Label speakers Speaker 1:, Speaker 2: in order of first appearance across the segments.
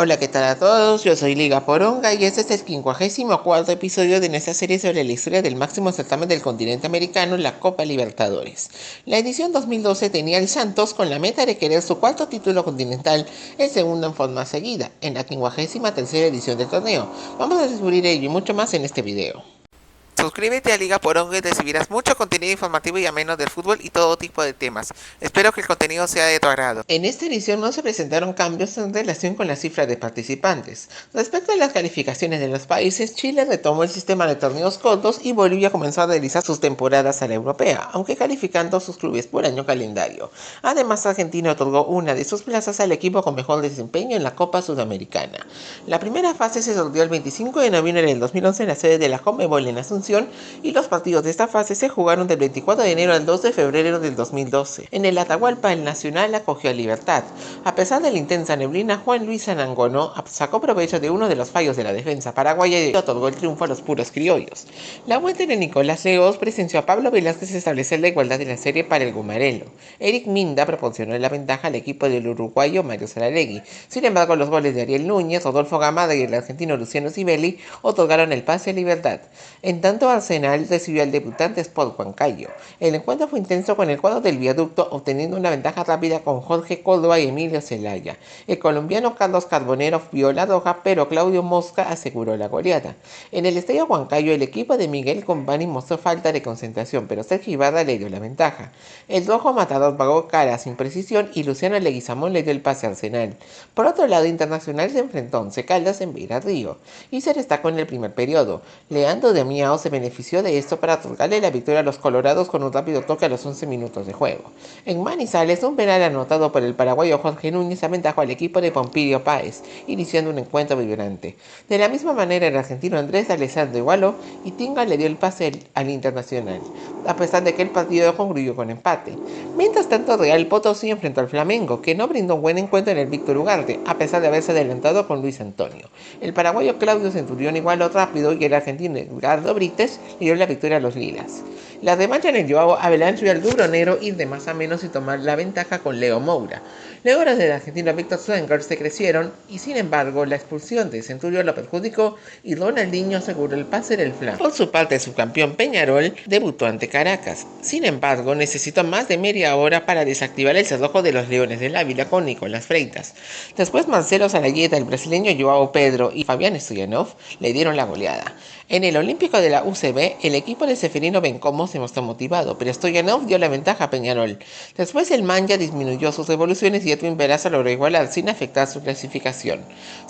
Speaker 1: Hola, ¿qué tal a todos? Yo soy Liga Poronga y este es el 54º episodio de nuestra serie sobre la historia del máximo certamen del continente americano, la Copa Libertadores. La edición 2012 tenía al Santos con la meta de querer su cuarto título continental, el segundo en forma seguida, en la 53ª edición del torneo. Vamos a descubrir ello y mucho más en este video. Suscríbete a Liga Poronga y recibirás mucho contenido informativo y ameno del fútbol y todo tipo de temas. Espero que el contenido sea de tu agrado. En esta edición no se presentaron cambios en relación con la cifra de participantes. Respecto a las calificaciones de los países, Chile retomó el sistema de torneos cortos y Bolivia comenzó a realizar sus temporadas a la europea, aunque calificando sus clubes por año calendario. Además, Argentina otorgó una de sus plazas al equipo con mejor desempeño en la Copa Sudamericana. La primera fase se sorteó el 25 de noviembre del 2011 en la sede de la Conmebol en Asunción, y los partidos de esta fase se jugaron del 24 de enero al 2 de febrero del 2012. En el Atahualpa, el Nacional acogió a Libertad. A pesar de la intensa neblina, Juan Luis Anangonó sacó provecho de uno de los fallos de la defensa paraguaya y otorgó el triunfo a los puros criollos. La vuelta de Nicolás Leos presenció a Pablo Velázquez establecer la igualdad de la serie para el Gumarelo. Eric Minda proporcionó la ventaja al equipo del uruguayo Mario Saralegui. Sin embargo, los goles de Ariel Núñez, Rodolfo Gamada y el argentino Luciano Sibeli otorgaron el pase a Libertad. En tanto, Arsenal recibió al debutante Sport Huancayo. El encuentro fue intenso con el cuadro del viaducto, obteniendo una ventaja rápida con Jorge Córdoba y Emilio Zelaya. El colombiano Carlos Carbonero vio la roja, pero Claudio Mosca aseguró la goleada. En el estadio Huancayo, el equipo de Miguel Company mostró falta de concentración, pero Sergio Ibarra le dio la ventaja. El rojo matador pagó cara sin precisión y Luciano Leguizamón le dio el pase a Arsenal. Por otro lado, Internacional se enfrentó a Once Caldas en Beira Río y se destacó en el primer periodo. Leandro de Miao se benefició de esto para otorgarle la victoria a los colorados con un rápido toque a los 11 minutos de juego. En Manizales, un penal anotado por el paraguayo Jorge Núñez aventajó al equipo de Pompilio Páez, iniciando un encuentro vibrante. De la misma manera, el argentino Andrés Alessandro igualó y Tinga le dio el pase al Internacional, a pesar de que el partido concluyó con empate. Mientras tanto, Real Potosí enfrentó al Flamengo, que no brindó un buen encuentro en el Víctor Ugarte, a pesar de haberse adelantado con Luis Antonio. El paraguayo Claudio Centurión igualó rápido y el argentino Edgardo Brites le dio la victoria a los lilas. La revancha en el Joao Avalanche al Dubronero ir de más a menos y tomar la ventaja con Leo Moura. Luego los del argentino Víctor Schwenger se crecieron y sin embargo la expulsión de Centurión lo perjudicó y Ronaldinho aseguró el pase del Flam. Por su parte, el subcampeón Peñarol debutó ante Caracas. Sin embargo, necesitó más de media hora para desactivar el cerrojo de los Leones del Ávila con Nicolás Freitas. Después Marcelo Sarayeta, el brasileño Joao Pedro y Fabián Stoyanov le dieron la goleada. En el Olímpico de la UCB, el equipo de Seferino Bencomo se mostró motivado, pero Stoyanov dio la ventaja a Peñarol. Después el Manja disminuyó sus revoluciones y Edwin Peraza logró igualar sin afectar su clasificación.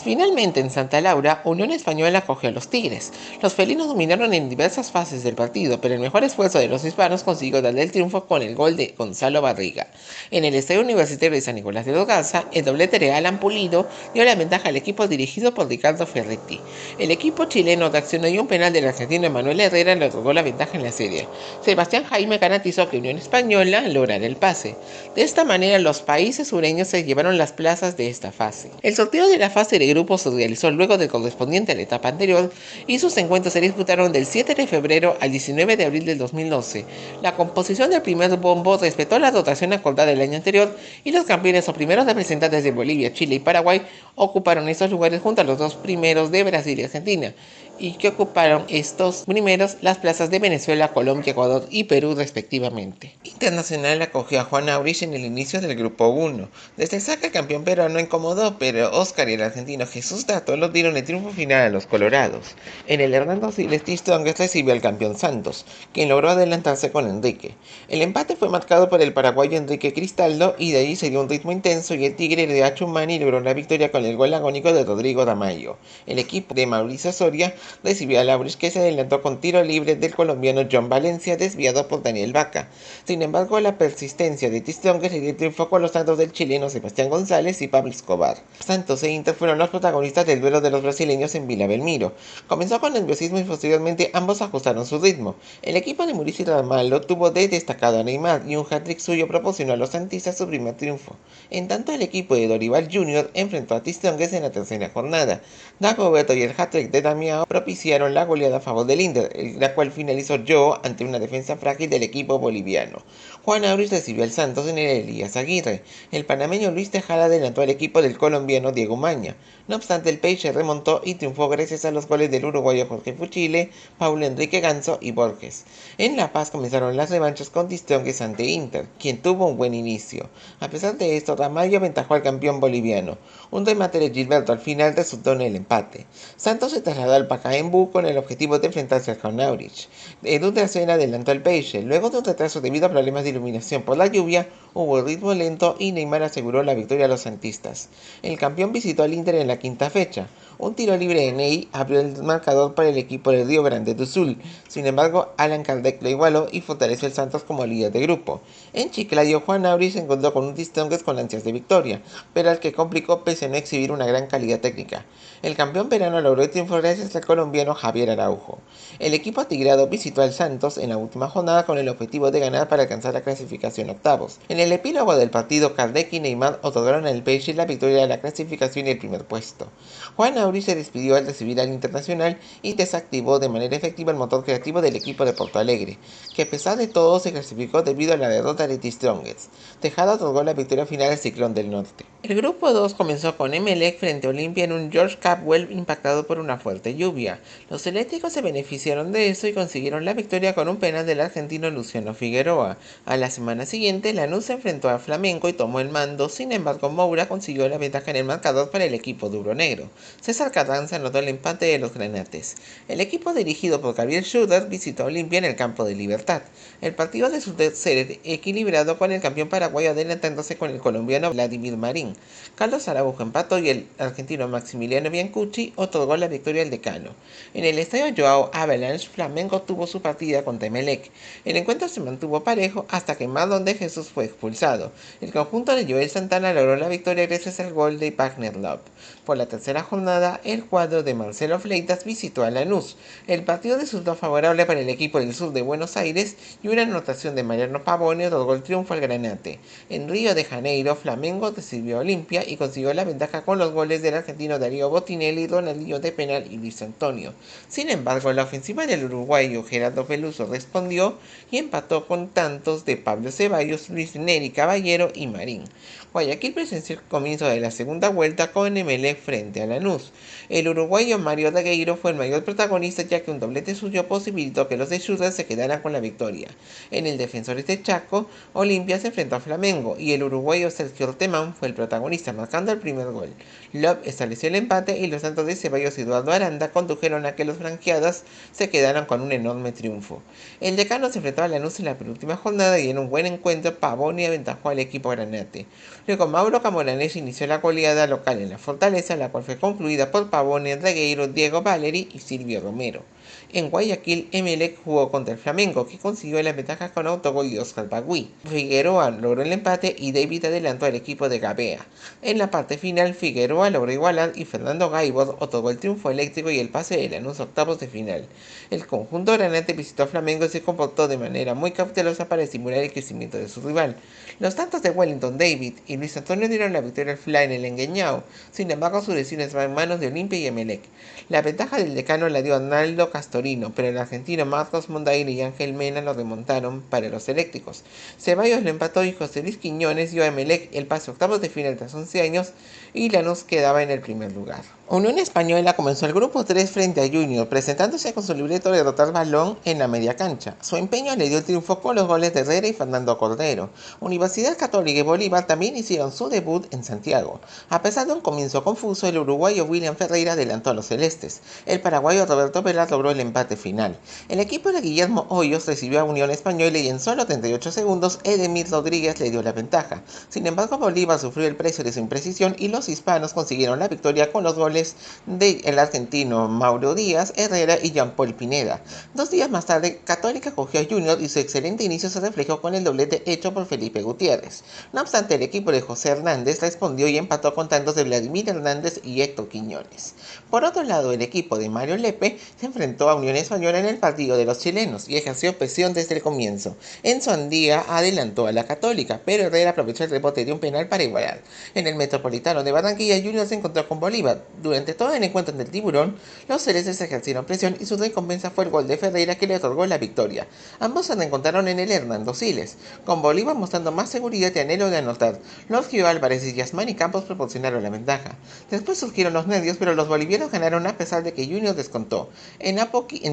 Speaker 1: Finalmente, en Santa Laura, Unión Española acogió a los Tigres. Los felinos dominaron en diversas fases del partido, pero el mejor esfuerzo de los hispanos consiguió darle el triunfo con el gol de Gonzalo Barriga. En el Estadio Universitario de San Nicolás de los Garza, el doblete de Alan Pulido dio la ventaja al equipo dirigido por Ricardo Ferretti. El equipo chileno reaccionó y un penal del argentino Emanuel Herrera le otorgó la ventaja en la serie. Sebastián Jaime garantizó que Unión Española lograra el pase. De esta manera, los países sureños se llevaron las plazas de esta fase. El sorteo de la fase de grupos se realizó luego del correspondiente a la etapa anterior y sus encuentros se disputaron del 7 de febrero al 19 de abril del 2012. La composición del primer bombo respetó la dotación acordada el año anterior y los campeones o primeros representantes de Bolivia, Chile y Paraguay ocuparon estos lugares junto a los dos primeros de Brasil y Argentina, y que ocuparon estos primeros las plazas de Venezuela, Colombia, Ecuador y Perú respectivamente. Internacional acogió a Juan Aurich en el inicio del grupo 1. Desde el saque el campeón peruano incomodó, pero Oscar y el argentino Jesús Dato lo dieron el triunfo final a los colorados. En el Hernando Siles Strongest recibió al campeón Santos, quien logró adelantarse con Enrique. El empate fue marcado por el paraguayo Enrique Cristaldo y de ahí se dio un ritmo intenso y el Tigre de Achumani logró la victoria con el gol agónico de Rodrigo Tamayo. El equipo de Mauricio Soria recibió a Aurich, que se adelantó con tiro libre del colombiano John Valencia desviado por Daniel Vaca. Sin embargo, la persistencia de Strongest le dio triunfo con los tantos del chileno Sebastián González y Pablo Escobar. Santos e Inter fueron los protagonistas del duelo de los brasileños en Vila Belmiro. Comenzó con nerviosismo y posteriormente ambos ajustaron su ritmo. El equipo de Mauricio Ramallo tuvo de destacado a Neymar y un hat-trick suyo proporcionó a los santistas su primer triunfo. En tanto, el equipo de Dorival Jr. enfrentó a Strongest en la tercera jornada. Dagoberto y el hat-trick de Damião propiciaron la goleada a favor del Inter, la cual finalizó ante una defensa frágil del equipo boliviano. Juan Aurich recibió al Santos en el Elías Aguirre. El panameño Luis Tejada adelantó al equipo del colombiano Diego Maña. No obstante, el Peixe remontó y triunfó gracias a los goles del uruguayo Jorge Fuchile, Paulo Enrique Ganso y Borges. En La Paz comenzaron las revanchas con Strongest ante Inter, quien tuvo un buen inicio. A pesar de esto, Ramallo aventajó al campeón boliviano. Un remate de Gilberto al final resultó en el empate. Santos se trasladó al Pacaembu con el objetivo de enfrentarse al Jaunaulich. Edu Trasera adelantó al Peixe. Luego de un retraso debido a problemas de iluminación por la lluvia, hubo ritmo lento y Neymar aseguró la victoria a los santistas. El campeón visitó al Inter en la quinta fecha. Un tiro libre de Ney abrió el marcador para el equipo de Río Grande do Sul. Sin embargo, Alan Kardec lo igualó y fortaleció el Santos como líder de grupo. En Chiclayo, Juan Auri se encontró con un Strongest con ansias de victoria, pero al que complicó pese a no exhibir una gran calidad técnica. El campeón peruano logró el triunfo gracias al colombiano Javier Araujo. El equipo atigrado visitó al Santos en la última jornada con el objetivo de ganar para alcanzar la clasificación octavos. En el epílogo del partido, Kardec y Neymar otorgaron al Peixe la victoria de la clasificación y el primer puesto. Juan Auri se despidió al recibir al Internacional y desactivó de manera efectiva el motor creativo del equipo de Porto Alegre, que a pesar de todo se clasificó debido a la derrota de The Strongest. Tejada otorgó la victoria final al Ciclón del Norte. El grupo 2 comenzó con Emelec frente a Olimpia en un George Capwell impactado por una fuerte lluvia. Los eléctricos se beneficiaron de eso y consiguieron la victoria con un penal del argentino Luciano Figueroa. A la semana siguiente, Lanús se enfrentó a Flamengo y tomó el mando, sin embargo Moura consiguió la ventaja en el marcador para el equipo duronegro. César Carranza anotó el empate de los granates. El equipo dirigido por Gabriel Schroeder visitó a Olimpia en el campo de Libertad. El partido resultó ser equilibrado con el campeón paraguayo adelantándose con el colombiano Vladimir Marín. Carlos Araujo empató y el argentino Maximiliano Biancucci otorgó la victoria al decano. En el estadio Joao Avalanche, Flamengo tuvo su partida contra Emelec. El encuentro se mantuvo parejo hasta que Marlon de Jesús fue expulsado. El conjunto de Joel Santana logró la victoria gracias al gol de Wagner Love. Por la tercera jornada, el cuadro de Marcelo Fleitas visitó a Lanús. El partido resultó favorable para el equipo del sur de Buenos Aires y una anotación de Mariano Pavone otorgó el triunfo al Granate. En Río de Janeiro, Flamengo recibió a Olimpia y consiguió la ventaja con los goles del argentino Darío Botinelli, Ronaldinho de penal y Luis Antonio. Sin embargo, la ofensiva del uruguayo Gerardo Peluso respondió y empató con tantos de Pablo Ceballos, Luis Neri Caballero y Marín. Guayaquil presenció el comienzo de la segunda vuelta con Emelec frente a Lanús. El uruguayo Mario Dagueiro fue el mayor protagonista ya que un doblete suyo posibilitó que los de Schroeder se quedaran con la victoria. En el Defensores de Chaco, Olimpia se enfrentó a Flamengo y el uruguayo Sergio Ortemán fue el protagonista marcando el primer gol. Love estableció el empate y los tantos de Ceballos y Eduardo Aranda condujeron a que los franqueadas se quedaran con un enorme triunfo. El decano se enfrentó a Lanús en la penúltima jornada y en un buen encuentro Pavoni aventajó al equipo granate. Luego Mauro Camoranés inició la goleada local en la Fortaleza, la cual fue concluida por Pavone, Regueiro, Diego Valeri y Silvio Romero. En Guayaquil, Emelec jugó contra el Flamengo, que consiguió la ventaja con autogol de Oscar Bagui. Figueroa logró el empate y David adelantó al equipo de Gabea. En la parte final, Figueroa logró igualar y Fernando Gaibor otorgó el triunfo eléctrico y el pase de Lanús a octavos de final. El conjunto granate visitó a Flamengo y se comportó de manera muy cautelosa para estimular el crecimiento de su rival. Los tantos de Wellington David y Luis Antonio dieron la victoria al Fly en el Engueñao, sin embargo su destino estaba en manos de Olimpia y Emelec. La ventaja del decano la dio Arnaldo Castorino, pero el argentino Marcos Mondaire y Ángel Mena lo remontaron para los eléctricos. Ceballos lo empató y José Luis Quiñones dio a Emelec el pase a octavos de final tras 11 años y Lanús quedaba en el primer lugar. Unión Española comenzó el grupo 3 frente a Junior, presentándose con su libreto de derrotar balón en la media cancha. Su empeño le dio el triunfo con los goles de Herrera y Fernando Cordero. Universidad Católica y Bolívar también hicieron su debut en Santiago. A pesar de un comienzo confuso, el uruguayo William Ferreira adelantó a los celestes. El paraguayo Roberto Velar logró el empate final. El equipo de Guillermo Hoyos recibió a Unión Española y en solo 38 segundos Edemir Rodríguez le dio la ventaja. Sin embargo, Bolívar sufrió el precio de su imprecisión y los hispanos consiguieron la victoria con los goles del argentino Mauro Díaz, Herrera y Jean-Paul Pineda. 2 días más tarde, Católica cogió a Junior y su excelente inicio se reflejó con el doblete hecho por Felipe Gutiérrez. No obstante, el equipo de José Hernández respondió y empató con tantos de Vladimir Hernández y Héctor Quiñones. Por otro lado, el equipo de Mario Lepe se enfrentó enfrentó a Unión Española en el partido de los chilenos y ejerció presión desde el comienzo. Enzo Andía adelantó a la Católica, pero Herrera aprovechó el rebote de un penal para igualar. En el Metropolitano de Barranquilla, Junior se encontró con Bolívar. Durante todo el encuentro en el Tiburón, los celestes ejercieron presión y su recompensa fue el gol de Ferreira que le otorgó la victoria. Ambos se reencontraron en el Hernando Siles, con Bolívar mostrando más seguridad y anhelo de anotar. Los Gio Álvarez y Yasmani Campos proporcionaron la ventaja. Después surgieron los nervios, pero los bolivianos ganaron a pesar de que Junior descontó. En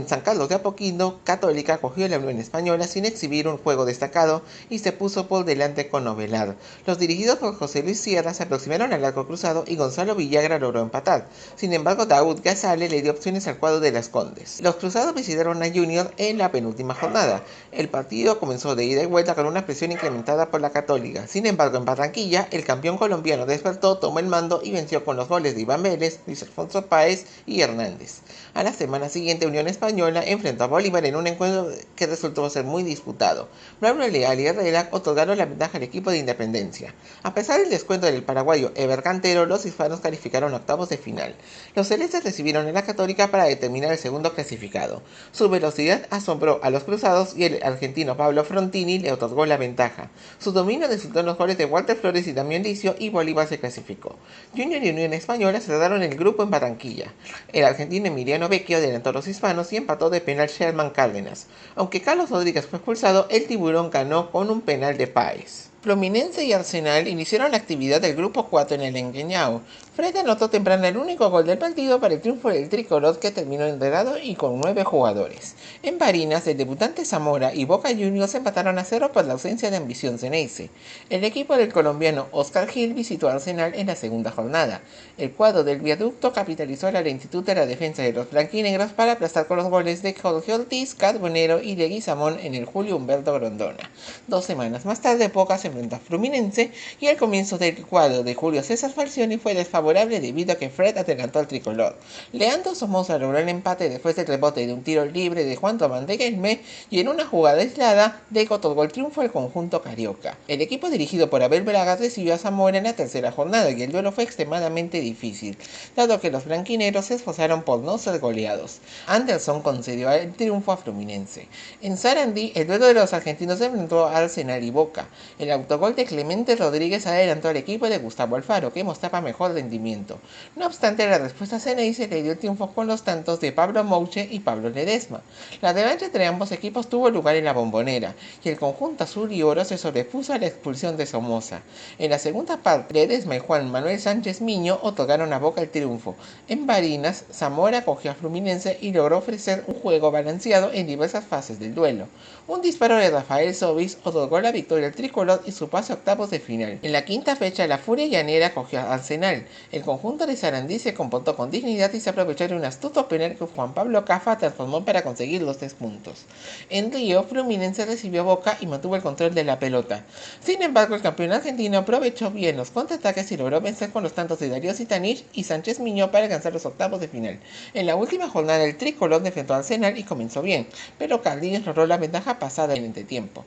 Speaker 1: San Carlos de Apoquindo, Católica cogió la Unión Española sin exhibir un juego destacado y se puso por delante con Ovelar. Los dirigidos por José Luis Sierra se aproximaron al arco cruzado y Gonzalo Villagra logró empatar. Sin embargo, Daud Gazale le dio opciones al cuadro de las Condes. Los cruzados visitaron a Junior en la penúltima jornada. El partido comenzó de ida y vuelta con una presión incrementada por la Católica. Sin embargo, en Barranquilla, el campeón colombiano despertó, tomó el mando y venció con los goles de Iván Vélez, Luis Alfonso Páez y Hernández. A la semana siguiente, Unión Española enfrentó a Bolívar en un encuentro que resultó ser muy disputado. Braulio Leal y Herrera otorgaron la ventaja al equipo de Independencia. A pesar del descuento del paraguayo Ever Cantero, los hispanos calificaron a octavos de final. Los celestes recibieron a la Católica para determinar el segundo clasificado. Su velocidad asombró a los cruzados y el argentino Pablo Frontini le otorgó la ventaja. Su dominio resultó en los goles de Walter Flores y Damián Licio y Bolívar se clasificó. Junior y Unión Española cerraron el grupo en Barranquilla. El argentino Emiliano Vecchio adelantó a los hispanos y empató de penal Sherman Cárdenas. Aunque Carlos Rodríguez fue expulsado, el Tiburón ganó con un penal de Páez. Fluminense y Arsenal iniciaron la actividad del grupo 4 en el Engañao. Fred anotó temprano el único gol del partido para el triunfo del tricolor que terminó enredado y con 9 jugadores. En Barinas, el debutante Zamora y Boca Juniors empataron a 0 por la ausencia de ambición Ceneice. El equipo del colombiano Oscar Gil visitó a Arsenal en la segunda jornada. El cuadro del viaducto capitalizó la lentitud de la defensa de los blanquinegros para aplastar con los goles de Jorge Ortiz, Carbonero y de Guizamón en el Julio Humberto Grondona. 2 semanas más tarde, Boca se enfrentó a Fluminense y el comienzo del cuadro de Julio César Falcioni fue desfavorable debido a que Fred adelantó al tricolor. Leandro Somoza logró el empate después del rebote de un tiro libre de Juan Tomás de Guelme y en una jugada aislada de otorgó el triunfo al conjunto carioca. El equipo dirigido por Abel Braga recibió a Zamora en la tercera jornada y el duelo fue extremadamente difícil, dado que los blanquineros se esforzaron por no ser goleados. Anderson concedió el triunfo a Fluminense. En Sarandí, el duelo de los argentinos se enfrentó a Arsenal y Boca. El autogol de Clemente Rodríguez adelantó al equipo de Gustavo Alfaro, que mostraba mejor rendimiento. No obstante, la respuesta Ceneice le dio el triunfo con los tantos de Pablo Mouche y Pablo Ledesma. La revancha entre ambos equipos tuvo lugar en la Bombonera, y el conjunto azul y oro se sobrepuso a la expulsión de Somoza. En la segunda parte, Ledesma y Juan Manuel Sánchez Miño otorgaron a Boca el triunfo. En Barinas, Zamora cogió a Fluminense y logró ofrecer un juego balanceado en diversas fases del duelo. Un disparo de Rafael Sobis otorgó la victoria al tricolor y su pase a octavos de final. En la quinta fecha, la Furia Llanera cogió a Arsenal. El conjunto de Sarandí se comportó con dignidad y se aprovechó de un astuto penal que Juan Pablo Cafa transformó para conseguir los 3 puntos. En Río, Fluminense recibió Boca y mantuvo el control de la pelota. Sin embargo, el campeón argentino aprovechó bien los contraataques y logró vencer con los tantos de Darío Zitanich y Sánchez Miño para alcanzar los octavos de final. En la última jornada, el tricolor enfrentó a Arsenal y comenzó bien, pero Carlinhos logró la ventaja pasada en el entretiempo.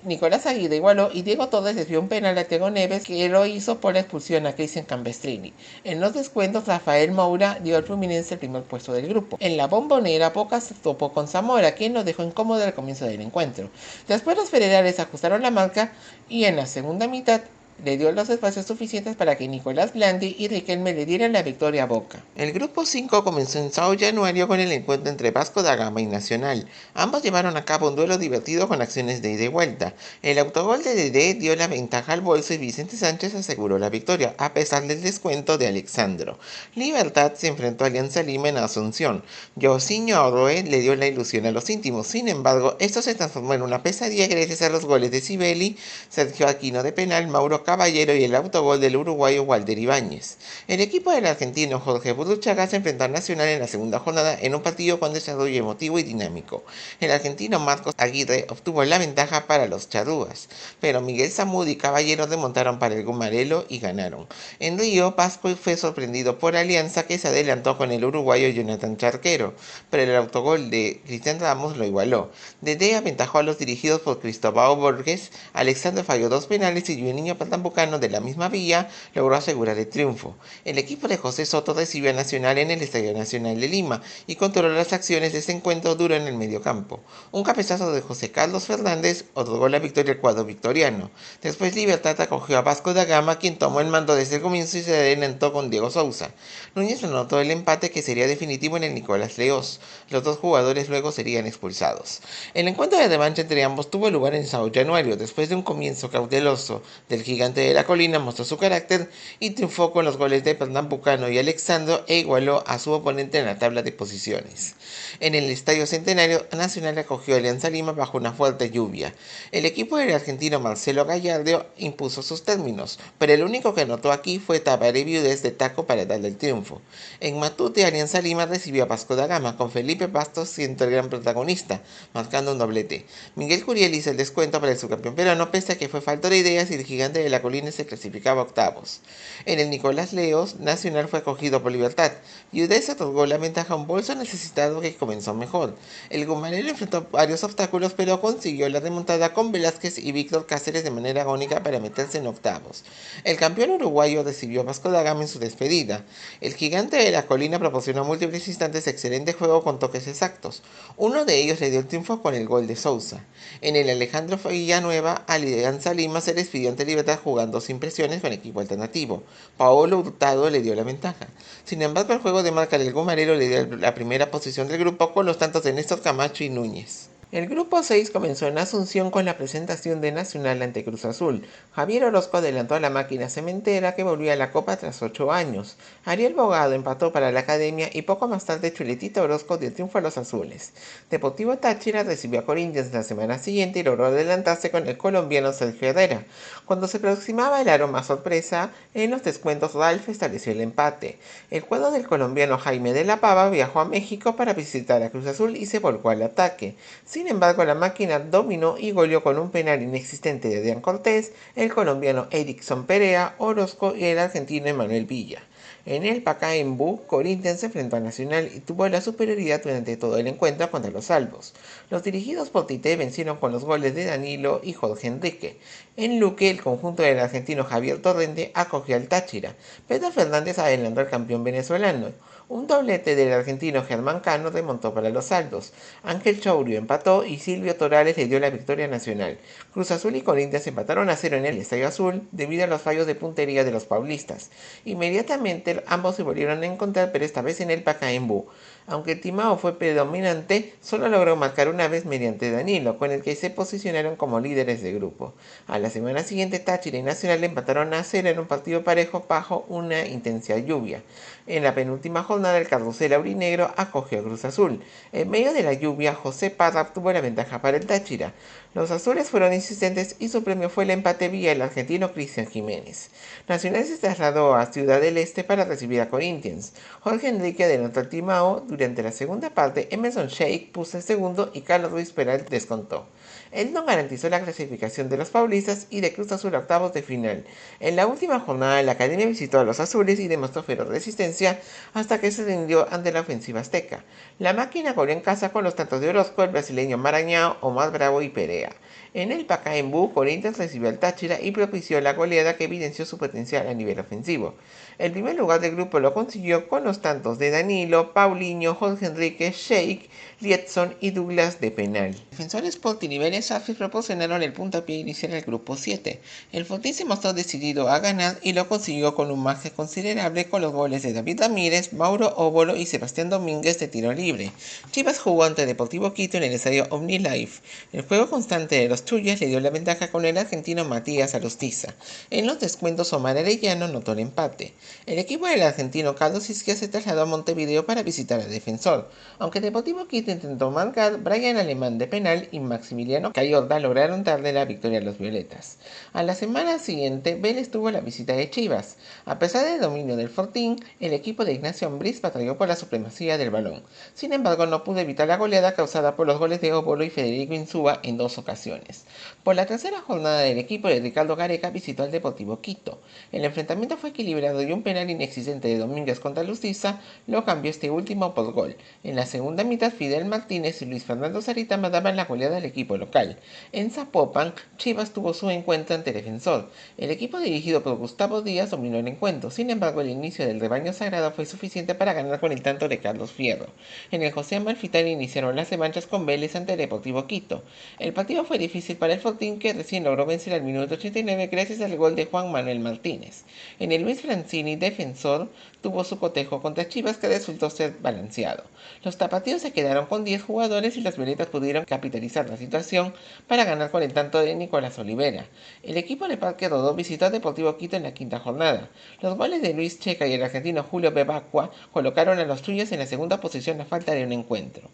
Speaker 1: Nicolás Aguirre igualó y Diego Torres desvió un penal a Thiago Neves que lo hizo por la expulsión a Cristian Campestrini. En los descuentos, Rafael Moura dio al Fluminense el primer puesto del grupo. En la Bombonera, Boca se topó con Zamora, quien lo dejó incómodo al comienzo del encuentro. Después los federales ajustaron la marca y en la segunda mitad le dio los espacios suficientes para que Nicolás Blandi y Riquelme le dieran la victoria a Boca. El grupo 5 comenzó en Sao Januario con el encuentro entre Vasco da Gama y Nacional. Ambos llevaron a cabo un duelo divertido con acciones de ida y vuelta. El autogol de Dedé dio la ventaja al bolso y Vicente Sánchez aseguró la victoria, a pesar del descuento de Alexandro. Libertad se enfrentó a Alianza Lima en Asunción. Josinho Arroe le dio la ilusión a los íntimos. Sin embargo, esto se transformó en una pesadilla gracias a los goles de Sibeli, Sergio Aquino de penal, Mauro Caballero y el autogol del uruguayo Walter Ibáñez. El equipo del argentino Jorge Burruchaga se enfrentó al Nacional en la segunda jornada en un partido con desarrollo emotivo y dinámico. El argentino Marcos Aguirre obtuvo la ventaja para los charrúas, pero Miguel Zamud y Caballero remontaron para el Gumarelo y ganaron. En Río, Pasco fue sorprendido por Alianza, que se adelantó con el uruguayo Jonathan Charquero, pero el autogol de Cristian Ramos lo igualó. Dedé aventajó a los dirigidos por Cristóbal Borges, Alexandro falló 2 penales y Juninho Pernambucano de la misma vía logró asegurar el triunfo. El equipo de José Soto recibió a Nacional en el Estadio Nacional de Lima y controló las acciones de este encuentro duro en el mediocampo. Un cabezazo de José Carlos Fernández otorgó la victoria al cuadro victoriano. Después Libertad acogió a Vasco da Gama, quien tomó el mando desde el comienzo y se adelantó con Diego Sousa. Núñez anotó el empate que sería definitivo en el Nicolás Leós. Los dos jugadores luego serían expulsados. El encuentro de revancha entre ambos tuvo lugar en Sao Januario. Después de un comienzo cauteloso del Gigante de la Colina, mostró su carácter y triunfó con los goles de Pernambucano y Alexandro e igualó a su oponente en la tabla de posiciones. En el Estadio Centenario, Nacional acogió a Alianza Lima bajo una fuerte lluvia. El equipo del argentino Marcelo Gallardo impuso sus términos, pero el único que anotó aquí fue Tabaré Viudes de taco para darle el triunfo. En Matute, Alianza Lima recibió a Vasco da Gama, con Felipe Bastos siendo el gran protagonista, marcando un doblete. Miguel Curiel hizo el descuento para el subcampeón peruano, pese a que fue falta de ideas y el Gigante de la Colina se clasificaba a octavos. En el Nicolás Leós, Nacional fue acogido por Libertad. Viudes otorgó la ventaja a un bolso necesitado que comenzó mejor. El Gumarelo enfrentó varios obstáculos, pero consiguió la remontada con Velázquez y Víctor Cáceres de manera agónica para meterse en octavos. El campeón uruguayo recibió a Vasco da Gama en su despedida. El Gigante de la Colina proporcionó múltiples instantes de excelente juego con toques exactos. Uno de ellos le dio el triunfo con el gol de Sousa. En el Alejandro Villanueva, Alianza Lima se despidió ante Libertad jugando sin presiones con equipo alternativo. Paolo Hurtado le dio la ventaja. Sin embargo, el juego de marca del Gumarelo le dio la primera posición del grupo con los tantos de Néstor Camacho y Núñez. El grupo 6 comenzó en Asunción con la presentación de Nacional ante Cruz Azul. Javier Orozco adelantó a la máquina cementera que volvía a la Copa tras 8 años. Ariel Bogado empató para la Academia y poco más tarde Chuletita Orozco dio triunfo a los azules. Deportivo Táchira recibió a Corinthians la semana siguiente y logró adelantarse con el colombiano Sergio Herrera. Cuando se aproximaba el aroma sorpresa, en los descuentos Ralf estableció el empate. El cuadro del colombiano Jaime de la Pava viajó a México para visitar a Cruz Azul y se volcó al ataque. Sin embargo, la máquina dominó y goleó con un penal inexistente de Adrián Cortés, el colombiano Erickson Perea, Orozco y el argentino Emanuel Villa. En el Pacaembu, Corinthians se enfrentó a Nacional y tuvo la superioridad durante todo el encuentro contra los salvos. Los dirigidos por Tite vencieron con los goles de Danilo y Jorge Enrique. En Luque, el conjunto del argentino Javier Torrente acogió al Táchira. Pedro Fernández adelantó al campeón venezolano. Un doblete del argentino Germán Cano remontó para los saldos. Ángel Chourio empató y Silvio Torales le dio la victoria nacional. Cruz Azul y Corinthians empataron a 0 en el Estadio Azul debido a los fallos de puntería de los paulistas. Inmediatamente ambos se volvieron a encontrar, pero esta vez en el Pacaembu. Aunque Timao fue predominante, solo logró marcar una vez mediante Danilo, con el que se posicionaron como líderes de grupo. A la semana siguiente, Táchira y Nacional empataron a 0 en un partido parejo bajo una intensa lluvia. En la penúltima jornada, el carrusel aurinegro acogió a Cruz Azul. En medio de la lluvia, José Parra obtuvo la ventaja para el Táchira. Los azules fueron insistentes y su premio fue el empate vía el argentino Cristian Jiménez. Nacional se trasladó a Ciudad del Este para recibir a Corinthians. Jorge Enrique adelantó al Timao. Durante la segunda parte, Emerson Sheik puso el segundo y Carlos Ruiz Peral descontó. Él no garantizó la clasificación de los paulistas y de Cruz Azul a octavos de final. En la última jornada, la Academia visitó a los azules y demostró feroz resistencia hasta que se rindió ante la ofensiva azteca. La máquina corrió en casa con los tantos de Orozco, el brasileño Maranhão, Omar Bravo y Perea. En el Pacaembu, Corinthians recibió al Táchira y propició la goleada que evidenció su potencial a nivel ofensivo. El primer lugar del grupo lo consiguió con los tantos de Danilo, Paulinho, Jorge Enrique, Sheik, Liedson y Douglas de penal. Defensores Sporting y Vélez Sarsfield proporcionaron el puntapié inicial al grupo 7. El Fortín se mostró decidido a ganar y lo consiguió con un margen considerable con los goles de David Ramírez, Mauro Óbolo y Sebastián Domínguez de tiro libre. Chivas jugó ante Deportivo Quito en el estadio OmniLife. El juego constante de los Chuyas le dio la ventaja con el argentino Matías Alustiza. En los descuentos, Omar Arellano notó el empate. El equipo del argentino Carlos Isquia se trasladó a Montevideo para visitar al Defensor. Aunque Deportivo Quito intentó marcar, Brian Alemán de penal y Maximiliano Cayorda lograron darle la victoria a los violetas. A la semana siguiente, Vélez tuvo la visita de Chivas. A pesar del dominio del Fortín, el equipo de Ignacio Ambriz batalló por la supremacía del balón. Sin embargo, no pudo evitar la goleada causada por los goles de Óbolo y Federico Insúa en 2 ocasiones. Por la tercera jornada, el equipo de Ricardo Gareca visitó al Deportivo Quito. El enfrentamiento fue equilibrado y un penal inexistente de Domínguez contra Lustiza lo cambió este último por gol. En la segunda mitad, Fidel Martínez y Luis Fernando Saritama daban la goleada al equipo local. local. En Zapopan, Chivas tuvo su encuentro ante Defensor. El equipo dirigido por Gustavo Díaz dominó el encuentro. Sin embargo, el inicio del rebaño sagrado fue suficiente para ganar con el tanto de Carlos Fierro. En el José Amalfitani iniciaron las revanchas con Vélez ante Deportivo Quito. El partido fue difícil para el Fortín, que recién logró vencer al minuto 89 gracias al gol de Juan Manuel Martínez. En el Luis Francini, Defensor tuvo su cotejo contra Chivas, que resultó ser balanceado. Los tapatíos se quedaron con 10 jugadores y las violetas pudieron capitalizar la situación para ganar con el tanto de Nicolás Olivera. El equipo de Parque Rodó visitó a Deportivo Quito en la quinta jornada. Los goles de Luis Checa y el argentino Julio Bebacua colocaron a los tuyos en la segunda posición a falta de un encuentro.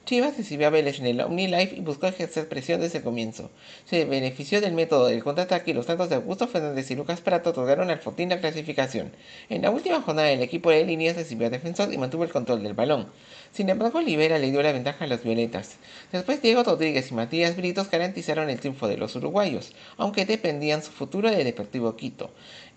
Speaker 1: Chivas recibió a Vélez en el OmniLife y buscó ejercer presión desde el comienzo. Se benefició del método del contraataque y los tantos de Augusto Fernández y Lucas Prato otorgaron al Fortín la clasificación. En la última jornada, el equipo de Líneas recibió a Defensor y mantuvo el control del balón. Sin embargo, Olivera le dio la ventaja a los violetas. Después, Diego Rodríguez y Matías Britos garantizaron el triunfo de los uruguayos, aunque dependían su futuro de Deportivo Quito.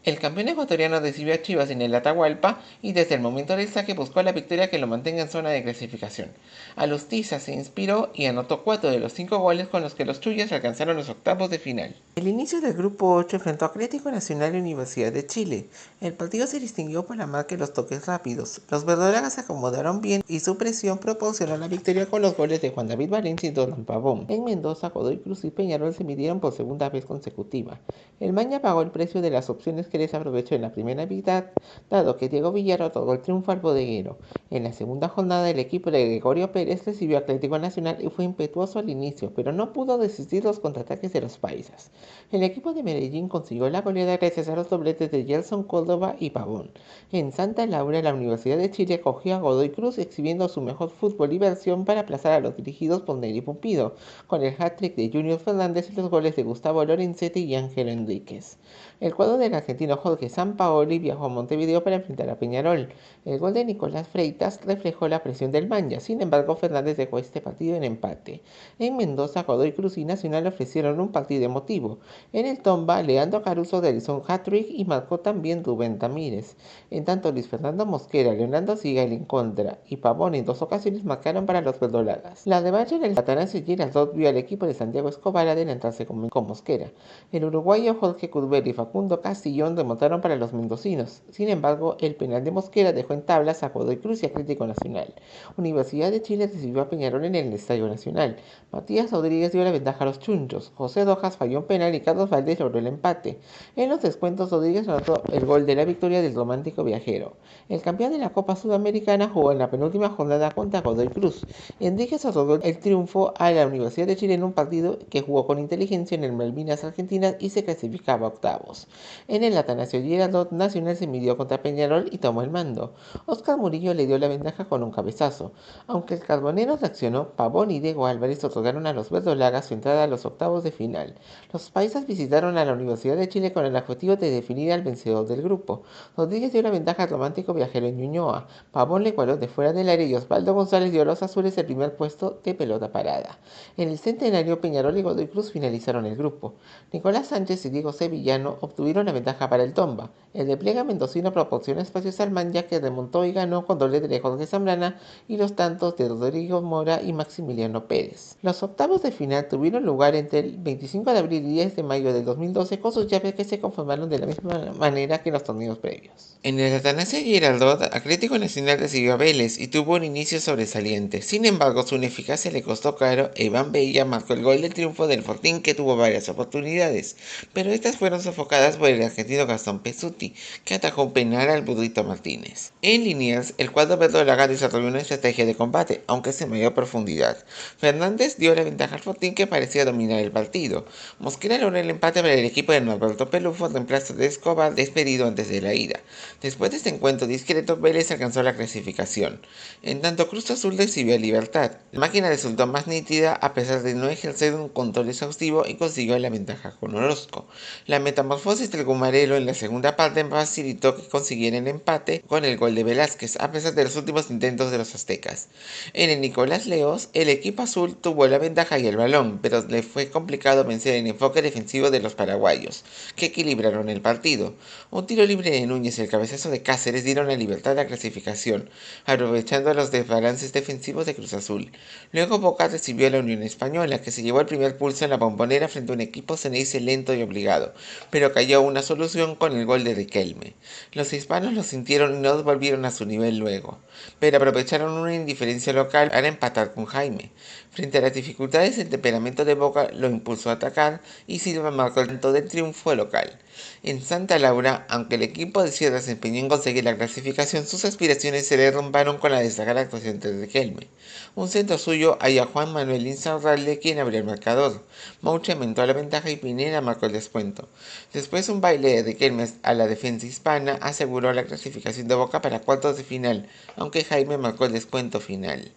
Speaker 1: El campeón ecuatoriano recibió a Chivas en el Atahualpa y desde el momento del saque buscó la victoria que lo mantenga en zona de clasificación. Alustiza se inspiró y anotó 4 de los 5 goles con los que los chuyos alcanzaron los octavos de final. El inicio del grupo 8 enfrentó a Atlético Nacional y Universidad de Chile. El partido se distinguió por la marca y los toques rápidos. Los verdolagas se acomodaron bien y su presión proporcionó la victoria con los goles de Juan David Valencia y Dolan Pavón. En Mendoza, Godoy Cruz y Peñarol se midieron por segunda vez consecutiva. El Maña pagó el precio de las opciones que desaprovechó en la primera mitad, dado que Diego Villar otorgó el triunfo al bodeguero. En la segunda jornada, el equipo de Gregorio Pérez recibió a Atlético Nacional y fue impetuoso al inicio, pero no pudo resistir los contraataques de los paisas. El equipo de Medellín consiguió la goleada gracias a los dobletes de Gelson Córdoba y Pavón. En Santa Laura, la Universidad de Chile acogió a Godoy Cruz exhibiendo su mejor fútbol y versión para aplazar a los dirigidos por Neri Pumpido, con el hat-trick de Junior Fernández y los goles de Gustavo Lorenzetti y Ángelo Enríquez. El cuadro del argentino Jorge Sampaoli viajó a Montevideo para enfrentar a Peñarol. El gol de Nicolás Freitas reflejó la presión del Maña, sin embargo Fernández dejó este partido en empate. En Mendoza, Godoy Cruz y Nacional ofrecieron un partido emotivo. En el Tomba, Leandro Caruso realizó un hat-trick y marcó también Rubén Tamírez. En tanto, Luis Fernando Mosquera, Leonardo Sigal en contra y Pavón en 2 ocasiones marcaron para los verdolagas. La revancha en el Atanasio Girardot vio al equipo de Santiago Escobar adelantarse con Mosquera. El uruguayo Jorge Curbel y Facundo Castillón remontaron para los mendocinos. Sin embargo, el penal de Mosquera dejó en tablas a Godoy Cruz y Atlético Nacional. Universidad de Chile recibió a Peñarol en el Estadio Nacional. Matías Rodríguez dio la ventaja a los chunchos. José Rojas falló un penal y Carlos Valdés logró el empate. En los descuentos, Rodríguez anotó el gol de la victoria del romántico viajero. El campeón de la Copa Sudamericana jugó en la penúltima jornada contra Godoy Cruz. Enríquez otorgó el triunfo a la Universidad de Chile en un partido que jugó con inteligencia en el Malvinas Argentinas y se clasificaba a octavos. En el Atanasio Girardot, Nacional se midió contra Peñarol y tomó el mando. Oscar Murillo le dio la ventaja con un cabezazo. Aunque el Carbonero reaccionó, Pavón y Diego Álvarez otorgaron a los verdolagas su entrada a los octavos de final. Los paisas visitaron a la Universidad de Chile con el objetivo de definir al vencedor del grupo. Rodríguez dio la ventaja al romántico viajero en Ñuñoa. Pavón le igualó de fuera del área y Osvaldo González dio a los azules el primer puesto de pelota parada. En el Centenario, Peñarol y Godoy Cruz finalizaron el grupo. Nicolás Sánchez y Diego Sevillano obtuvieron la ventaja para el Tomba. El despliegue mendocino proporcionó espacios al Maña, que remontó y ganó con doble de Jorge Zambrana y los tantos de Rodrigo Mora y Maximiliano Pérez. Los octavos de final tuvieron lugar entre el 25 de abril y 10 de mayo del 2012 con sus llaves que se conformaron de la misma manera que en los torneos previos. En el Atanasio Girardot, Atlético Nacional recibió a Vélez y tuvo un inicio sobresaliente. Sin embargo, su ineficacia le costó caro e Iván Bella marcó el gol del triunfo del Fortín, que tuvo varias oportunidades, pero estas fueron sofocadas por el argentino Gastón Pezzuti, que atajó un penal al Burrito Martínez. En Liniers, el cuadro verdolaga desarrolló una estrategia de combate, aunque sin mayor profundidad. Fernández dio la ventaja al Fortín, que parecía dominar el partido. Mosquera logró el empate para el equipo de Norberto Pelufo, reemplazo de Escobar, despedido antes de la ida. Después de este encuentro discreto, Vélez alcanzó la clasificación. En tanto, Cruz Azul recibió a Libertad. La máquina resultó más nítida a pesar de no ejercer un control exhaustivo y consiguió la ventaja con Orozco. La metamorfosis del Gumarelo en la segunda parte facilitó que consiguiera el empate con el gol de Velázquez, a pesar de los últimos intentos de los aztecas. En el Nicolás Leos, el equipo azul tuvo la ventaja y el balón, pero le fue complicado vencer el enfoque defensivo de los paraguayos, que equilibraron el partido. Un tiro libre de Núñez y el cabezazo de Cáceres dieron la libertad a la clasificación, aprovechando los desbalances defensivos de Cruz Azul. Luego Boca recibió a la Unión Española, que se llevó el primer pulso en la Bombonera frente a un equipo ceneice lento y obligado, pero cayó una solución con el gol de Riquelme. Los hispanos lo sintieron y no volvieron a su nivel luego, pero aprovecharon una indiferencia local para empatar con Jaime. Frente a las dificultades, el temperamento de Boca lo impulsó a atacar y Silva marcó el tanto del triunfo local. En Santa Laura, aunque el equipo de Sierra se empeñó en conseguir la clasificación, sus aspiraciones se derrumbaron con la destacada actuación de Riquelme. Un centro suyo a Juan Manuel Insaurralde, quien abrió el marcador. Mouche aumentó la ventaja y Pineda marcó el descuento. Después un baile de Riquelme a la defensa hispana aseguró la clasificación de Boca para cuartos de final, aunque Jaime marcó el descuento final.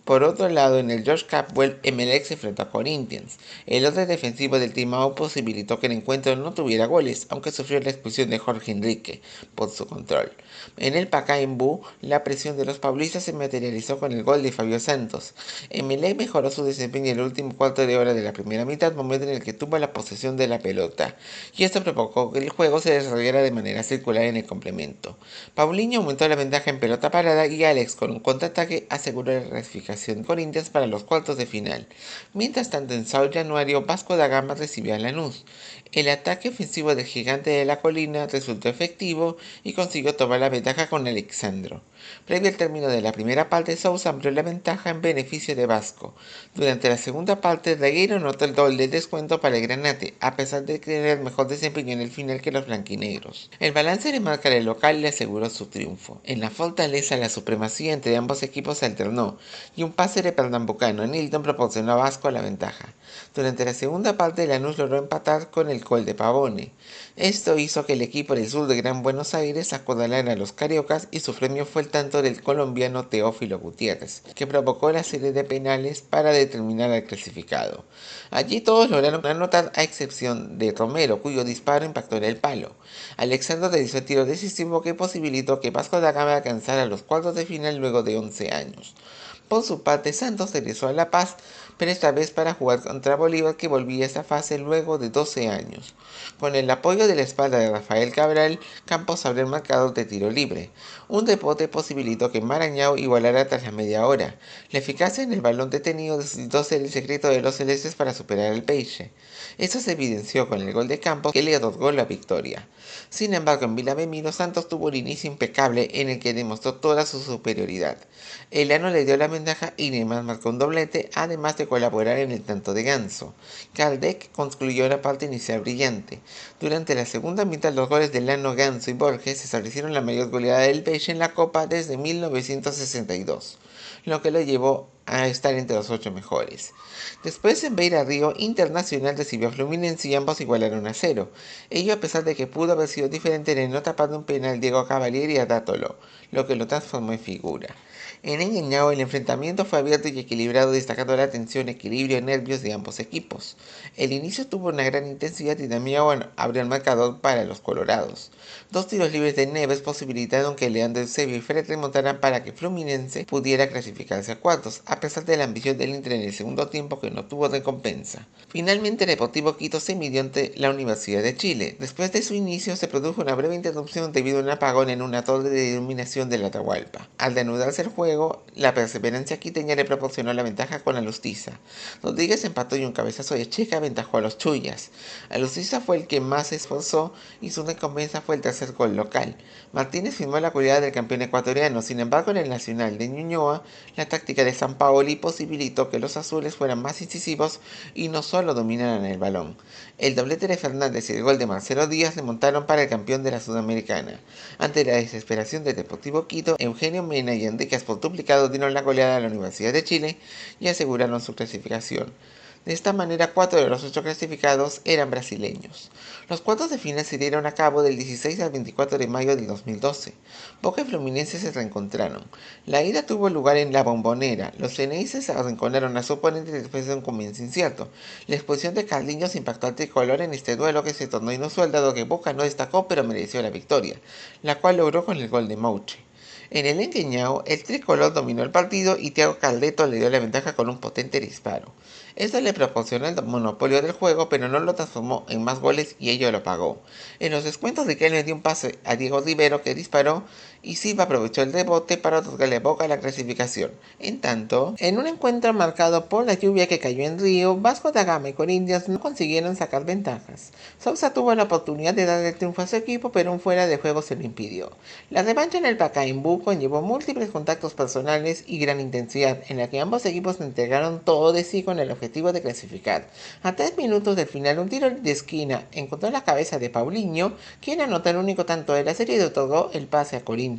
Speaker 1: Por otro lado, en el George Capwell, Emelec se enfrentó a Corinthians. El orden defensivo del Timao posibilitó que el encuentro no tuviera goles, aunque sufrió la expulsión de Jorge Enrique por su control. En el Pacaembu, la presión de los paulistas se materializó con el gol de Fabio Santos. Emelec mejoró su desempeño en el último cuarto de hora de la primera mitad, momento en el que tuvo la posesión de la pelota, y esto provocó que el juego se desarrollara de manera circular en el complemento. Paulinho aumentó la ventaja en pelota parada y Alex, con un contraataque, aseguró la clasificación de Corinthians para los cuartos de final. Mientras tanto, en Sao Januario, Vasco da Gama recibió a Lanús. El ataque ofensivo del Gigante de la Colina resultó efectivo y consiguió tomar la ventaja con Alexandro. Previo al término de la primera parte, Sousa amplió la ventaja en beneficio de Vasco. Durante la segunda parte, Regueiro anotó el doble de descuento para el Granate, a pesar de tener mejor desempeño en el final que los blanquinegros. El balance de marca del local le aseguró su triunfo. En la Fortaleza, la supremacía entre ambos equipos se alternó, y un pase de pernambucano a Nilton proporcionó a Vasco la ventaja. Durante la segunda parte, Lanús logró empatar con el gol de Pavone. Esto hizo que el equipo del sur de Gran Buenos Aires acorralara a los cariocas y su premio fue el tanto del colombiano Teófilo Gutiérrez, que provocó la serie de penales para determinar al clasificado. Allí todos lograron anotar a excepción de Romero, cuyo disparo impactó en el palo. Alexandro realizó el tiro decisivo que posibilitó que Vasco da Gama alcanzara los cuartos de final luego de 11 años. Por su parte, Santos regresó a La Paz, pero esta vez para jugar contra Bolívar, que volvía a esa fase luego de 12 años. Con el apoyo de la espalda de Rafael Cabral, Campos abrió el marcador de tiro libre. Un rebote posibilitó que Marañao igualara tras la media hora. La eficacia en el balón detenido resultó ser el secreto de los celestes para superar al Peixe. Esto se evidenció con el gol de Campos, que le otorgó la victoria. Sin embargo, en Vila Belmiro, Santos tuvo un inicio impecable en el que demostró toda su superioridad. Elano le dio la ventaja y Neymar marcó un doblete, además de colaborar en el tanto de Ganso. Kaldec concluyó la parte inicial brillante. Durante la segunda mitad, los goles de Elano, Ganso y Borges establecieron la mayor goleada del Peixe en la Copa desde 1962, lo que lo llevó a estar entre los 8 mejores. Después, en Beira Río, Internacional recibió a Fluminense y ambos igualaron a 0. Ello a pesar de que pudo haber sido diferente en el no tapado un penal Diego Cavalieri a Dátolo, lo que lo transformó en figura. En Engañado, el enfrentamiento fue abierto y equilibrado, destacando la tensión, equilibrio y nervios de ambos equipos. El inicio tuvo una gran intensidad y también abrió el marcador para los colorados. Dos tiros libres de Neves posibilitaron que Leandro Eusebio y Fred remontaran para que Fluminense pudiera clasificarse a cuartos, a pesar de la ambición del Inter en el segundo tiempo, que no tuvo recompensa. Finalmente, Deportivo Quito se midió ante la Universidad de Chile. Después de su inicio, se produjo una breve interrupción debido a un apagón en una torre de iluminación de la Atahualpa. Al reanudarse el juego, la perseverancia quiteña le proporcionó la ventaja con Alustiza. Rodríguez empató y un cabezazo de Checa aventajó a los Chuyas. Alustiza fue el que más se esforzó y su recompensa fue el tercer gol local. Martínez firmó la cualidad del campeón ecuatoriano. Sin embargo, en el Nacional de Ñuñoa, la táctica de Sampaoli posibilitó que los azules fueran más incisivos y no solo dominaran el balón. El doblete de Fernández y el gol de Marcelo Díaz remontaron para el campeón de la Sudamericana. Ante la desesperación del Deportivo Quito, Eugenio Mena y Enrique por duplicado dieron la goleada a la Universidad de Chile y aseguraron su clasificación. De esta manera, 4 de los 8 clasificados eran brasileños. Los cuartos de final se dieron a cabo del 16 al 24 de mayo del 2012. Boca y Fluminense se reencontraron. La ida tuvo lugar en la Bombonera. Los ceneices arrinconaron a su oponente después de un comienzo incierto. La expulsión de Carliños impactó al tricolor en este duelo, que se tornó inusual dado que Boca no destacó pero mereció la victoria, la cual logró con el gol de Mouche. En el engañado, el tricolor dominó el partido y Thiago Caldeto le dio la ventaja con un potente disparo. Esto le proporcionó el monopolio del juego, pero no lo transformó en más goles y ello lo pagó. En los descuentos, Riquelme dio un pase a Diego Rivero, que disparó, y Silva aprovechó el rebote para otorgarle a Boca la clasificación. En tanto, en un encuentro marcado por la lluvia que cayó en Río, Vasco da Gama y Corinthians no consiguieron sacar ventajas. Sousa tuvo la oportunidad de darle el triunfo a su equipo, pero un fuera de juego se lo impidió. La revancha en el Pacaembu conllevó múltiples contactos personales y gran intensidad, en la que ambos equipos entregaron todo de sí con el objetivo de clasificar. A 3 minutos del final, un tiro de esquina encontró la cabeza de Paulinho, quien anotó el único tanto de la serie y otorgó el pase a Corinthians.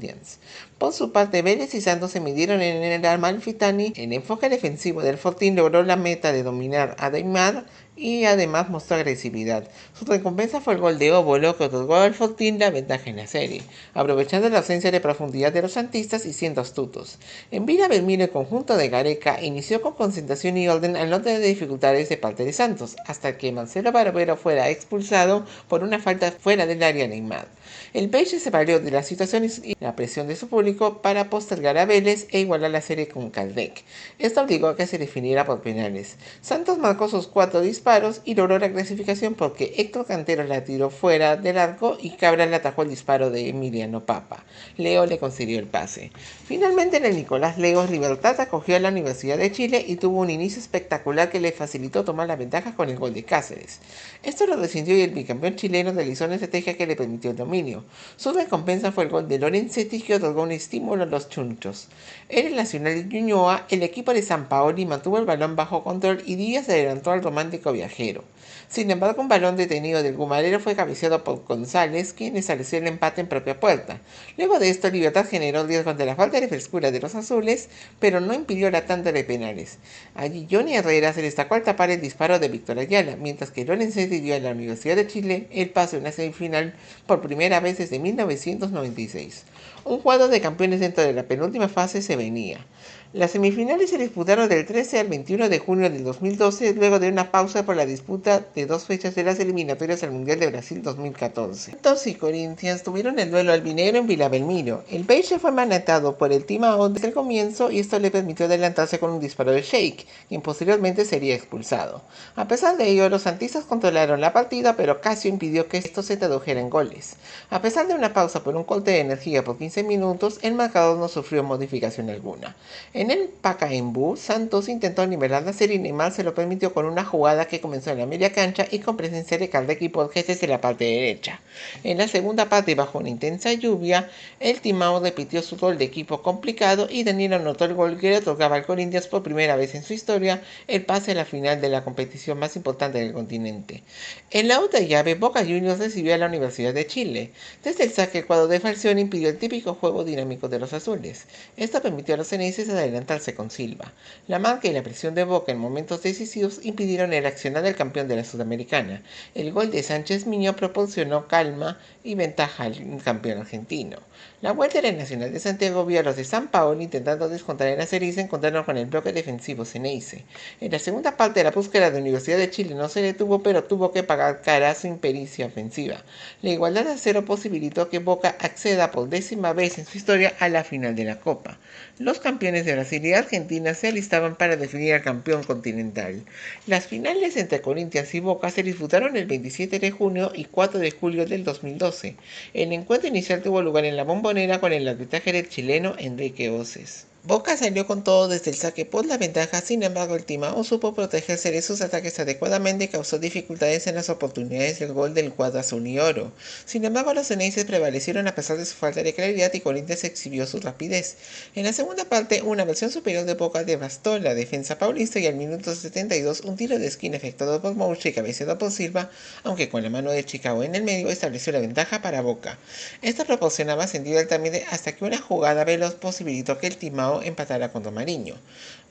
Speaker 1: Por su parte, Vélez y Santos se midieron en el Amalfitani. El enfoque defensivo del Fortín logró la meta de dominar a Neymar y además mostró agresividad. Su recompensa fue el gol de Óbolo, que otorgó al Fortín la ventaja en la serie, aprovechando la ausencia de profundidad de los santistas y siendo astutos. En Villa Belmiro, el conjunto de Gareca inició con concentración y orden al no tener dificultades de parte de Santos, hasta que Marcelo Barbero fuera expulsado por una falta fuera del área Neymar. El Peixe se valió de la situación y la presión de su público para postergar a Vélez e igualar la serie con Caldec. Esto obligó a que se definiera por penales. Santos marcó sus 4 disparos y logró la clasificación porque Héctor Cantero la tiró fuera del arco y Cabral le atajó el disparo de Emiliano Papa. Leo le concedió el pase. Finalmente, en el Nicolás Legos, Libertad acogió a la Universidad de Chile y tuvo un inicio espectacular que le facilitó tomar la ventaja con el gol de Cáceres. Esto lo resintió y el bicampeón chileno realizó una estrategia que le permitió el dominio. Su recompensa fue el gol de Lorenzetti, que otorgó un estímulo a los chunchos. En el Nacional de Ñuñoa, el equipo de San Paoli mantuvo el balón bajo control y Díaz adelantó al romántico viajero. Sin embargo, un balón detenido del Gumarero fue cabeceado por González, quien estableció el empate en propia puerta. Luego de esto, Libertad generó riesgo ante la falta de frescura de los azules, pero no impidió la tanda de penales. Allí Johnny Herrera se destacó al tapar el disparo de Víctor Ayala, mientras que Lorenzetti dio a la Universidad de Chile el pase a una semifinal por primera vez desde 1996. Un cuadro de campeones dentro de la penúltima fase se venía. Las semifinales se disputaron del 13 al 21 de junio del 2012, luego de una pausa por la disputa de 2 fechas de las eliminatorias al Mundial de Brasil 2014. Santos y Corinthians tuvieron el duelo albinegro en Villa Belmiro. El Peixe fue manatado por el Timao desde el comienzo y esto le permitió adelantarse con un disparo de Sheik, quien posteriormente sería expulsado. A pesar de ello, los santistas controlaron la partida, pero Casio impidió que esto se tradujera en goles. A pesar de una pausa por un corte de energía por 15 minutos, el marcador no sufrió modificación alguna. En el Pacaembu, Santos intentó nivelar la serie y Neymar se lo permitió con una jugada que comenzó en la media cancha y con presencia de Caldec y Borges desde la parte derecha. En la segunda parte, bajo una intensa lluvia, el Timao repitió su rol de equipo complicado y Daniel anotó el gol que le otorgaba al Corinthians por primera vez en su historia el pase a la final de la competición más importante del continente. En la otra llave, Boca Juniors recibió a la Universidad de Chile. Desde el saque, el cuadro de Falcioni impidió el típico juego dinámico de los azules. Esto permitió a los ceneices adelantarse con Silva. La marca y la presión de Boca en momentos decisivos impidieron el accionar del campeón de la Sudamericana. El gol de Sánchez Miño proporcionó calma y ventaja al campeón argentino. La vuelta del Nacional de Santiago vio a los de San Paolo intentando descontar en la serie y se encontraron con el bloque defensivo Ceneice. En la segunda parte, la búsqueda de la Universidad de Chile no se detuvo, pero tuvo que pagar cara su impericia ofensiva. La igualdad a 0 posibilitó que Boca acceda por 10ª vez en su historia a la final de la Copa. Los campeones de Brasil y Argentina se alistaban para definir al campeón continental. Las finales entre Corinthians y Boca se disputaron el 27 de junio y 4 de julio del 2012. El encuentro inicial tuvo lugar en la Bombonera con el arbitraje del chileno Enrique Oces. Boca salió con todo desde el saque por la ventaja, sin embargo el Timao supo protegerse de sus ataques adecuadamente y causó dificultades en las oportunidades del gol del cuadro azul y oro. Sin embargo, los ceneices prevalecieron a pesar de su falta de claridad y Corinthians exhibió su rapidez. En la segunda parte, una versión superior de Boca devastó la defensa paulista y al minuto 72 un tiro de esquina efectuado por Mouche y cabeceado por Silva, aunque con la mano de Chicago en el medio, estableció la ventaja para Boca. Esta proporcionaba sentido altamente hasta que una jugada veloz posibilitó que el Timao Timao empatara con Mariño.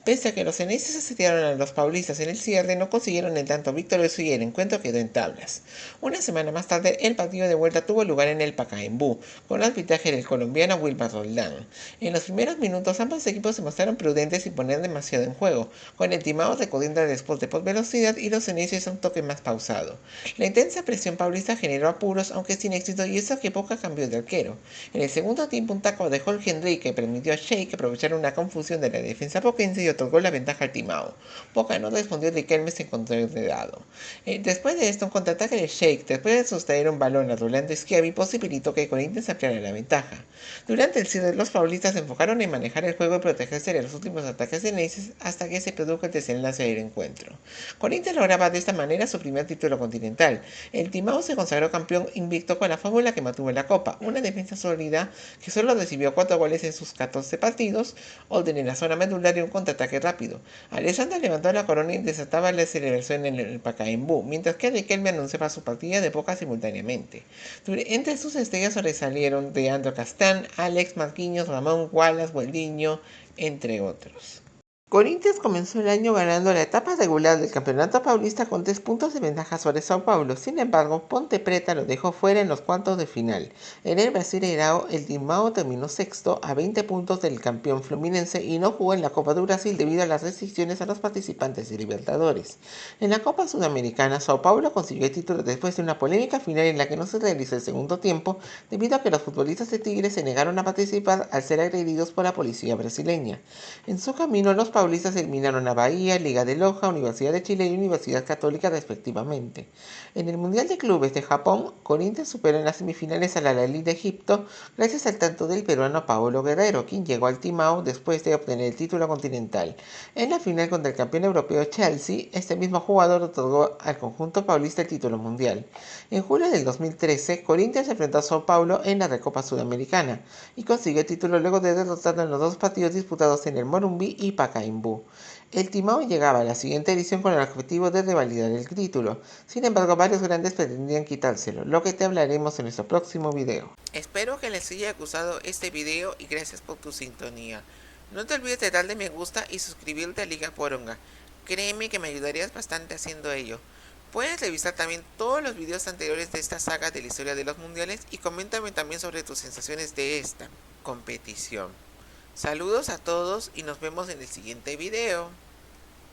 Speaker 1: Pese a que los ceneices asediaron a los paulistas en el cierre, no consiguieron el tanto victorioso y el encuentro quedó en tablas. Una semana más tarde, el partido de vuelta tuvo lugar en el Pacaembu, con el arbitraje del colombiano Wilmar Roldán. En los primeros minutos, ambos equipos se mostraron prudentes sin poner demasiado en juego, con el Timao recorriendo el deporte por velocidad y los ceneices un toque más pausado. La intensa presión paulista generó apuros, aunque sin éxito, y eso que Boca cambió de arquero. En el segundo tiempo, un taco de Jorge Enrique permitió a Sheik aprovechar una confusión de la defensa boquense y otorgó la ventaja al Timao. Boca no respondió, Riquelme se encontró enredado. Después de esto, un contraataque de Sheik, después de sustraer un balón a Rolando Schiavi, posibilitó que Corinthians ampliara la ventaja. Durante el cierre, los paulistas se enfocaron en manejar el juego y protegerse de los últimos ataques de Neises hasta que se produjo el desenlace del encuentro. Corinthians lograba de esta manera su primer título continental. El Timao se consagró campeón invicto con la fórmula que mantuvo en la Copa, una defensa sólida que solo recibió 4 goles en sus 14 partidos, orden en la zona medular y un contraataque rápido. Alessandro levantó la corona y desataba la celebración en el Pacaembu, mientras que Riquelme anunciaba su partida de Boca simultáneamente. Entre sus estrellas sobresalieron Leandro Castán, Alex Marquinhos, Ramón Wallace, Gueldiño, entre otros. Corinthians comenzó el año ganando la etapa regular del Campeonato Paulista con 3 puntos de ventaja sobre Sao Paulo. Sin embargo, Ponte Preta lo dejó fuera en los cuartos de final. En el Brasileirao, el Timao terminó sexto a 20 puntos del campeón fluminense y no jugó en la Copa de Brasil debido a las restricciones a los participantes de Libertadores. En la Copa Sudamericana, Sao Paulo consiguió el título después de una polémica final en la que no se realizó el segundo tiempo debido a que los futbolistas de Tigre se negaron a participar al ser agredidos por la policía brasileña. En su camino, los paulistas eliminaron a Bahía, Liga de Loja, Universidad de Chile y Universidad Católica respectivamente. En el Mundial de Clubes de Japón, Corinthians superó en las semifinales al Al-Ahly de Egipto gracias al tanto del peruano Paolo Guerrero, quien llegó al Timao después de obtener el título continental. En la final contra el campeón europeo Chelsea, este mismo jugador otorgó al conjunto paulista el título mundial. En julio del 2013, Corinthians enfrentó a Sao Paulo en la Recopa Sudamericana y consiguió el título luego de derrotarlo en los 2 partidos disputados en el Morumbi y Pacaembu. El Timao llegaba a la siguiente edición con el objetivo de revalidar el título. Sin embargo, varios grandes pretendían quitárselo, lo que te hablaremos en nuestro próximo video. Espero que les haya gustado este video y gracias por tu sintonía. No te olvides de darle me gusta y suscribirte a Liga Poronga. Créeme que me ayudarías bastante haciendo ello. Puedes revisar también todos los videos anteriores de esta saga de la historia de los mundiales y coméntame también sobre tus sensaciones de esta competición. Saludos a todos y nos vemos en el siguiente video.